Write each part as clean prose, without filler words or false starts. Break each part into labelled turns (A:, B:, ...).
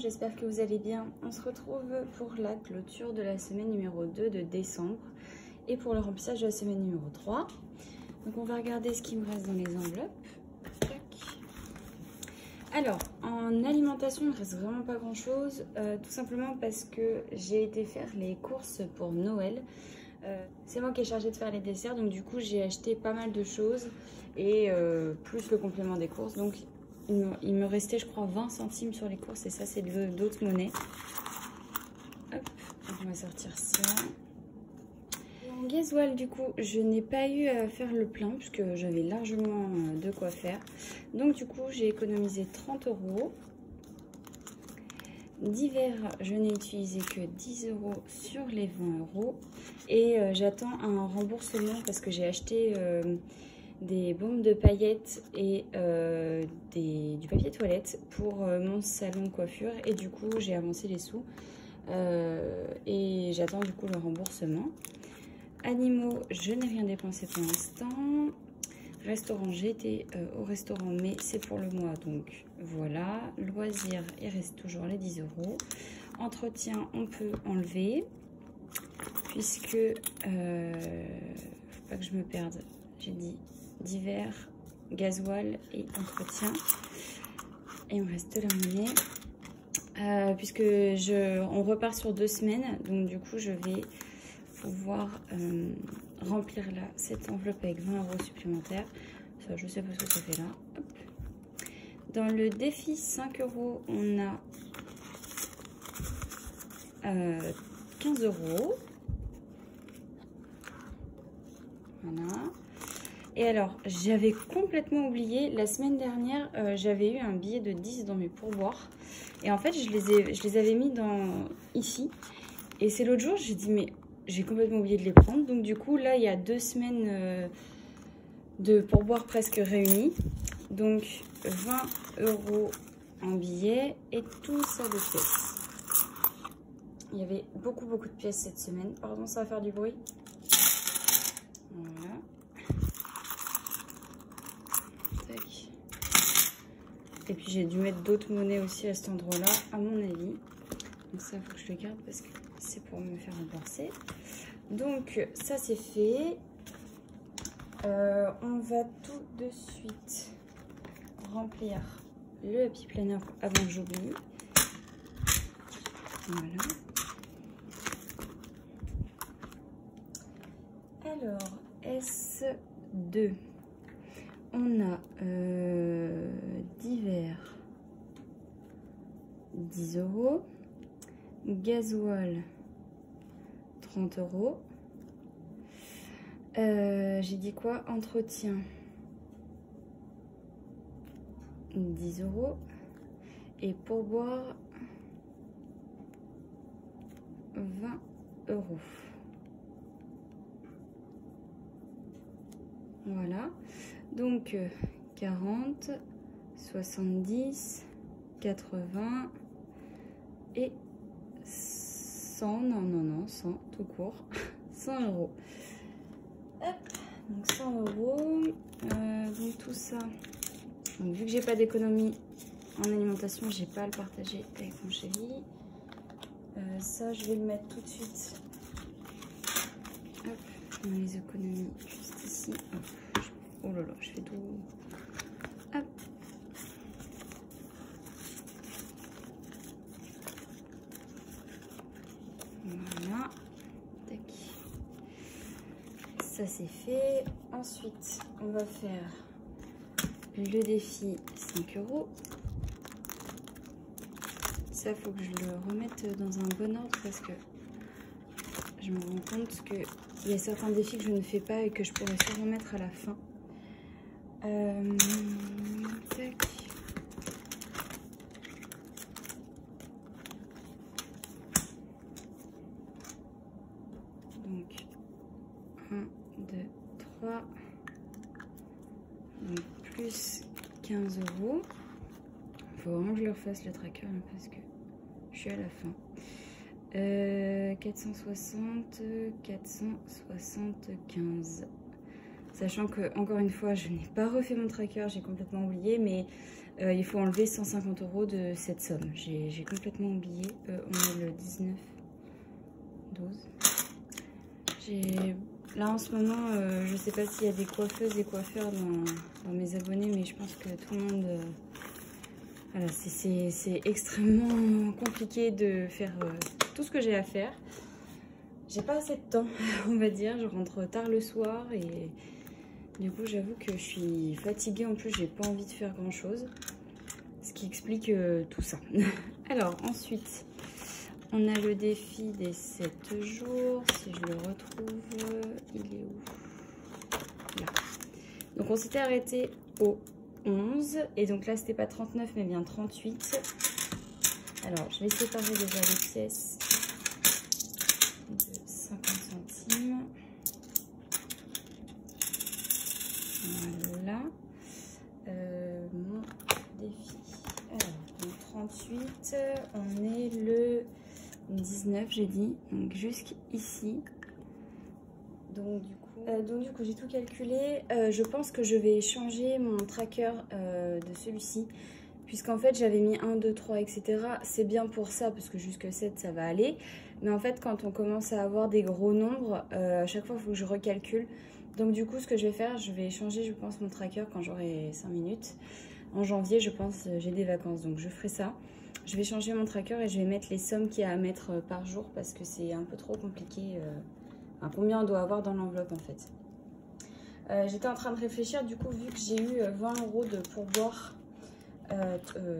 A: j'espère que vous allez bien. On se retrouve pour la clôture de la semaine numéro 2 de décembre et pour le remplissage de la semaine numéro 3. Donc on va regarder ce qui me reste dans les enveloppes. Tac. Alors, en alimentation, il ne reste vraiment pas grand chose, tout simplement parce que j'ai été faire les courses pour Noël. C'est moi qui ai chargé de faire les desserts, donc du coup j'ai acheté pas mal de choses et plus le complément des courses. Donc il me restait, je crois, 20 centimes sur les courses et ça c'est d'autres monnaies. Hop, donc on va sortir ça. Et en gasoil, du coup, je n'ai pas eu à faire le plein puisque j'avais largement de quoi faire. Donc du coup j'ai économisé 30 €. D'hiver, je n'ai utilisé que 10 € sur les 20 € et j'attends un remboursement parce que j'ai acheté des bombes de paillettes et du papier toilette pour mon salon coiffure et du coup j'ai avancé les sous et j'attends du coup le remboursement. Animaux, je n'ai rien dépensé pour l'instant. Restaurant, j'ai été au restaurant, mais c'est pour le mois, donc voilà. Loisirs, il reste toujours les 10 €. Entretien, on peut enlever, puisque, faut pas que je me perde, j'ai dit divers, gasoil et entretien. Et il me reste de la monnaie, puisque on repart sur 2 semaines, donc du coup je vais pouvoir remplir là cette enveloppe avec 20 € supplémentaires. Ça, je sais pas ce que ça fait là. Hop. Dans le défi 5 €, on a 15 €. Voilà. Et alors, j'avais complètement oublié, la semaine dernière, j'avais eu un billet de 10 dans mes pourboires. Et en fait, je les avais mis ici. Et c'est l'autre jour, j'ai dit, mais j'ai complètement oublié de les prendre. Donc du coup, là, il y a 2 semaines de pourboire presque réunis. Donc 20 € en billets et tout ça de pièces. Il y avait beaucoup de pièces cette semaine. Pardon, ça va faire du bruit. Voilà. Tac. Et puis j'ai dû mettre d'autres monnaies aussi à cet endroit-là, à mon avis. Donc ça, il faut que je le garde parce que c'est pour me faire rembourser. Donc ça c'est fait. On va tout de suite remplir le Happy Planner avant que j'oublie. Voilà. Alors S2, on a d'hiver 10 €, gasoil 30 €. J'ai dit quoi? Entretien 10 € et pourboire 20 €. Voilà, donc 40, 70, 80 et 100, non, 100 tout court, 100 €. Hop, donc 100 €. Donc tout ça, donc, vu que j'ai pas d'économie en alimentation, j'ai pas à le partager avec mon chéri. Ça, je vais le mettre tout de suite. Hop, dans les économies, juste ici. Hop. Oh là là, je fais tout. Hop. Voilà. Tac. Ça c'est fait. Ensuite, on va faire le défi 5 €. Ça, faut que je le remette dans un bon ordre parce que je me rends compte qu'il y a certains défis que je ne fais pas et que je pourrais sûrement mettre à la fin. Tac. Donc 1, 2, 3. Donc plus 15 €. Il faut vraiment que je leur fasse le tracker là, parce que je suis à la fin. 460, 475. Sachant que, encore une fois, je n'ai pas refait mon tracker, j'ai complètement oublié, mais il faut enlever 150 € de cette somme. J'ai complètement oublié. On est le 19, 12. Là en ce moment, je sais pas s'il y a des coiffeuses et coiffeurs dans mes abonnés, mais je pense que tout le monde... voilà, c'est extrêmement compliqué de faire tout ce que j'ai à faire. J'ai pas assez de temps, on va dire. Je rentre tard le soir et du coup, j'avoue que je suis fatiguée. En plus, j'ai pas envie de faire grand chose. Ce qui explique tout ça. Alors, ensuite, on a le défi des 7 jours. Si je le retrouve, il est où? Là. Donc, on s'était arrêté au 11. Et donc là, c'était pas 39, mais bien 38. Alors, je vais séparer déjà les pièces de 50 centimes. Voilà. Mon défi. Alors, donc 38, on est le 19, j'ai dit, donc jusqu'ici. Donc du coup, j'ai tout calculé. Je pense que je vais changer mon tracker de celui-ci. Puisqu'en fait, j'avais mis 1, 2, 3, etc. C'est bien pour ça, parce que jusque 7, ça va aller. Mais en fait, quand on commence à avoir des gros nombres, à chaque fois, il faut que je recalcule. Donc du coup, ce que je vais faire, je vais changer, je pense, mon tracker quand j'aurai 5 minutes. En janvier, je pense, j'ai des vacances, donc je ferai ça. Je vais changer mon tracker et je vais mettre les sommes qu'il y a à mettre par jour parce que c'est un peu trop compliqué. Enfin, combien on doit avoir dans l'enveloppe, en fait. J'étais en train de réfléchir, du coup, vu que j'ai eu 20 € de pourboire,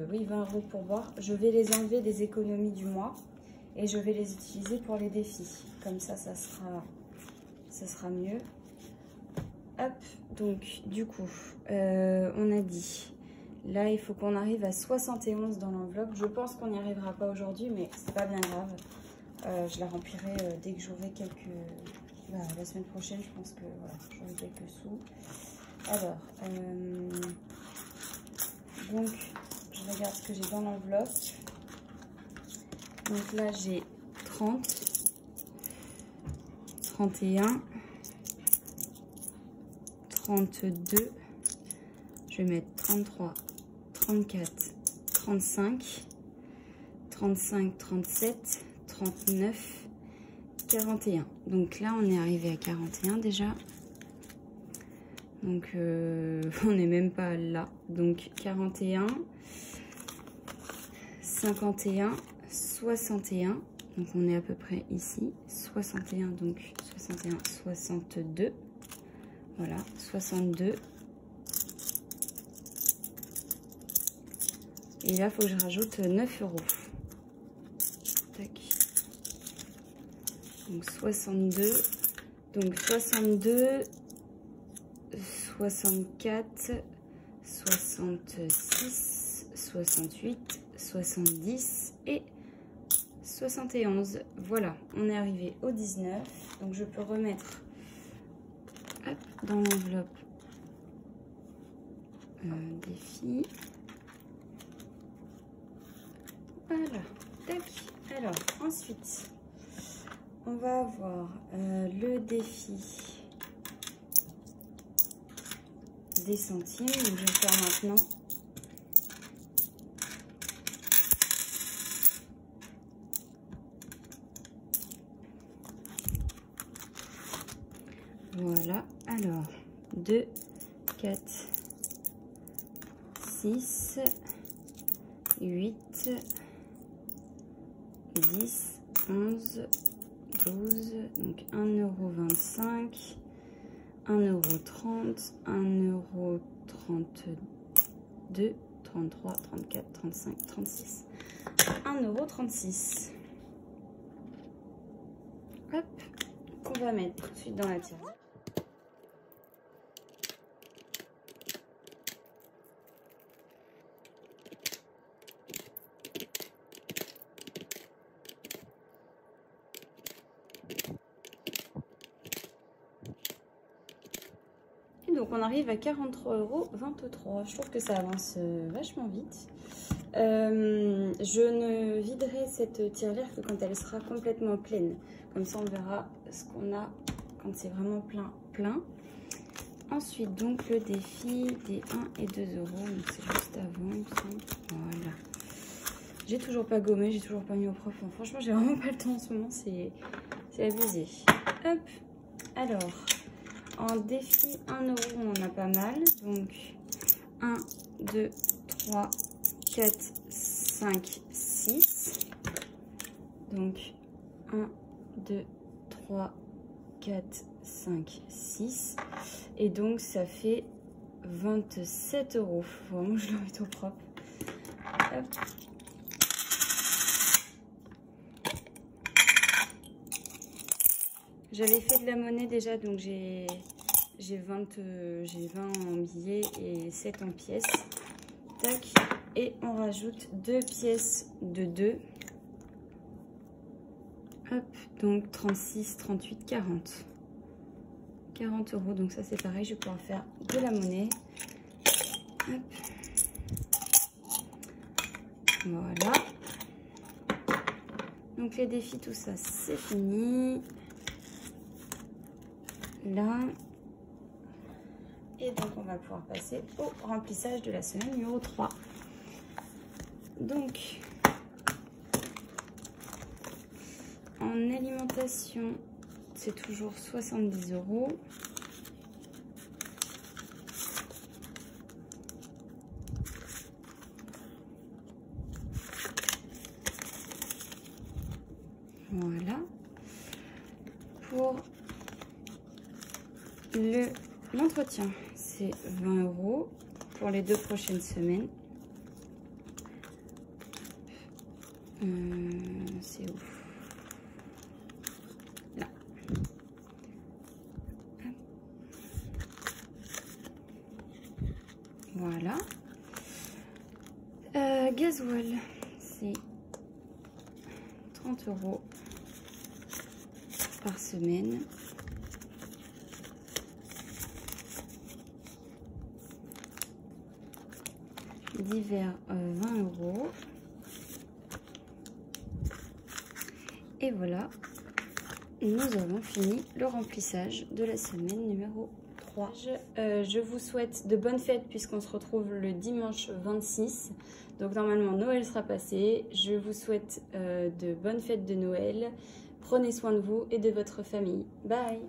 A: oui, 20 € de pourboire, je vais les enlever des économies du mois et je vais les utiliser pour les défis. Comme ça, ça sera mieux. Hop, donc du coup, on a dit, là il faut qu'on arrive à 71 dans l'enveloppe. Je pense qu'on n'y arrivera pas aujourd'hui, mais c'est pas bien grave. Je la remplirai dès que j'aurai quelques... la semaine prochaine, je pense que voilà, j'aurai quelques sous. Alors, donc je regarde ce que j'ai dans l'enveloppe. Donc là j'ai 30, 31... 32, je vais mettre 33, 34, 35, 35, 37, 39, 41. Donc là, on est arrivé à 41 déjà. Donc, on n'est même pas là. Donc, 41, 51, 61. Donc, on est à peu près ici. 61, donc 61, 62. Voilà, 62. Et là, il faut que je rajoute 9 €. Tac. Donc 62. Donc 62, 64, 66, 68, 70 et 71. Voilà, on est arrivé au 19. Donc je peux remettre... Hop, dans l'enveloppe défi. Voilà, tac. Alors, ensuite, on va avoir le défi des centimes. Donc, je vais le faire maintenant. Voilà, alors 2, 4, 6, 8, 10, 11, 12, donc 1,25 €, 1,30 €, 1,32 €, 33, 34, 35, 36, 1,36 €. Hop, qu'on va mettre tout de suite dans la tirelire. Donc on arrive à 43,23 €. Je trouve que ça avance vachement vite. Je ne viderai cette tirelire que quand elle sera complètement pleine. Comme ça on verra ce qu'on a quand c'est vraiment plein. Ensuite, donc, le défi des 1 et 2 euros. Donc, c'est juste avant, il me semble. Voilà. J'ai toujours pas gommé, j'ai toujours pas mis au propre. Enfin, franchement, j'ai vraiment pas le temps en ce moment, c'est abusé. Hop. Alors, en défi 1 euro, on en a pas mal. Donc, 1, 2, 3, 4, 5, 6. Donc, 1, 2, 3, 4, 5, 6. Et donc, ça fait 27 euros. Faut vraiment que je le mette au propre. Hop. J'avais fait de la monnaie déjà, donc j'ai 20 en billets et 7 en pièces. Tac. Et on rajoute 2 pièces de 2. Hop, donc 36, 38, 40. 40 euros, donc ça c'est pareil, je vais pouvoir faire de la monnaie. Hop. Voilà. Donc les défis, tout ça, c'est fini. Là. Et donc on va pouvoir passer au remplissage de la semaine numéro 3. Donc, en alimentation, c'est toujours 70 euros. Voilà. Pour l'entretien, c'est 20 euros pour les 2 prochaines semaines. C'est où? Là. Voilà. Gasoil, c'est 30 euros par semaine. D'hiver, 20 euros. Et voilà, nous avons fini le remplissage de la semaine numéro 3. Je vous souhaite de bonnes fêtes puisqu'on se retrouve le dimanche 26. Donc normalement Noël sera passé. Je vous souhaite de bonnes fêtes de Noël. Prenez soin de vous et de votre famille. Bye!